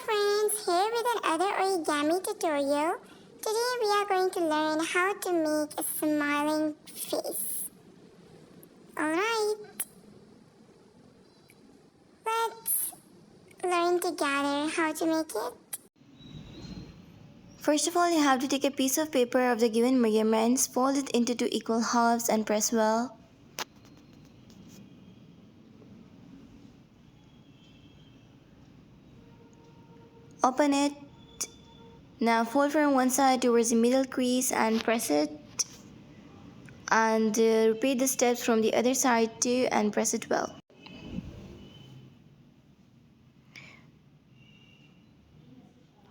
friends, here with another origami tutorial. Today we are going to learn how to make a smiling face. Alright, let's learn together how to make it. First of all, you have to take a piece of paper of the given measurements, fold it into two equal halves and press well. Open it. Now fold from one side towards the middle crease and press it. And repeat the steps from the other side too and press it well.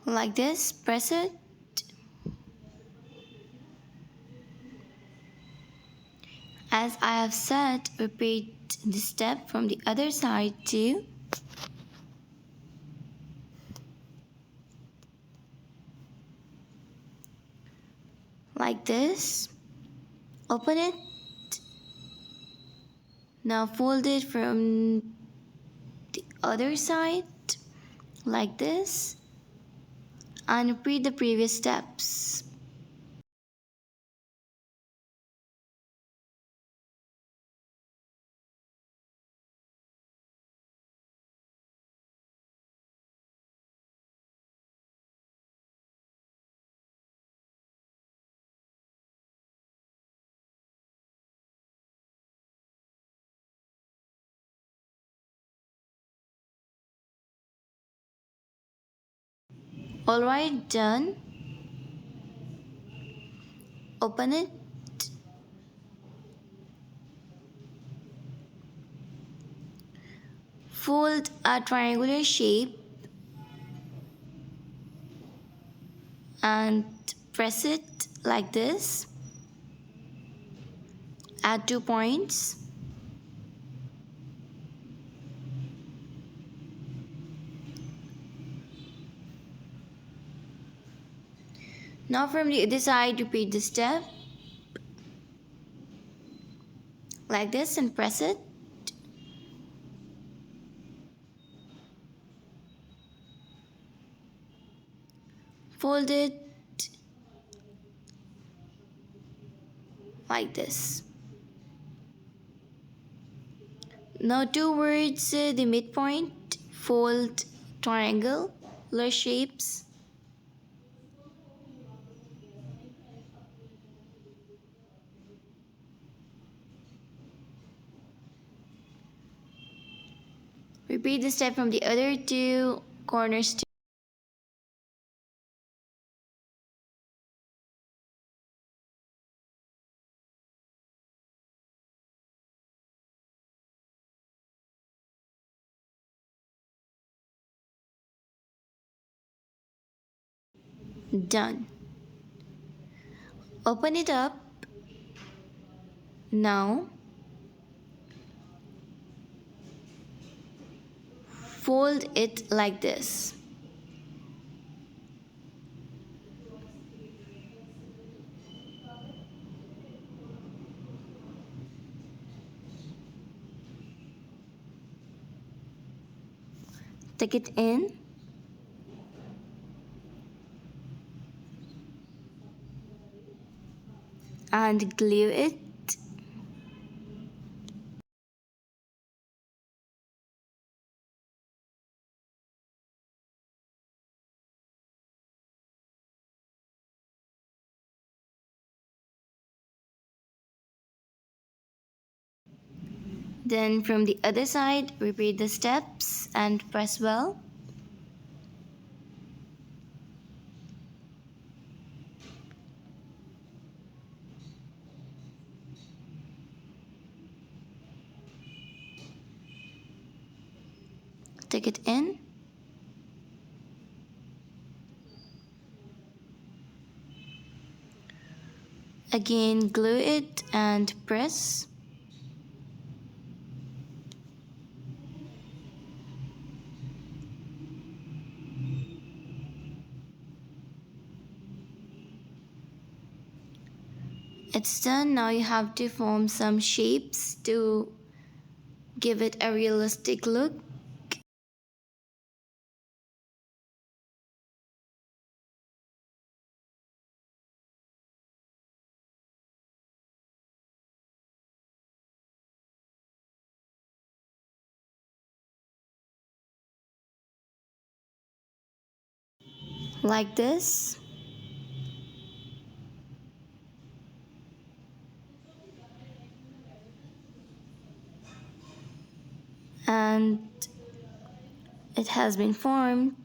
Like this, press it. As I have said, repeat the step from the other side too. Like this. Open it. Now fold it from the other side like this and repeat the previous steps. Alright, done. Open it. Fold a triangular shape and press it like this. Add 2 points. Now from the other side, repeat the step like this and press it. Fold it like this. Now towards the midpoint, fold triangular shapes. Repeat the step from the other two corners too. Done. Open it up. Now fold it like this. Take it in and glue it. Then from the other side, repeat the steps and press well. Take it in. Again, glue it and press. It's done. Now you have to form some shapes to give it a realistic look. like this. And it has been formed.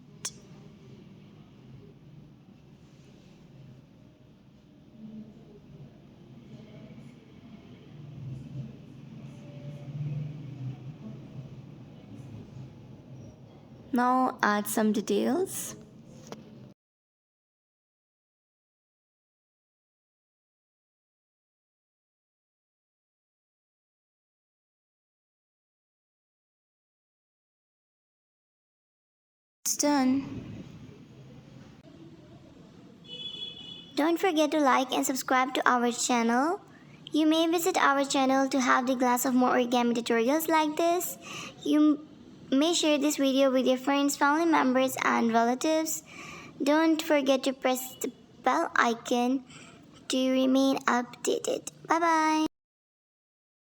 Now add some details. It's done. Don't forget to like and subscribe to our channel. You may visit our channel to have the glass of more origami tutorials like this. You may share this video with your friends, family members, and relatives. Don't forget to press the bell icon to remain updated. Bye bye.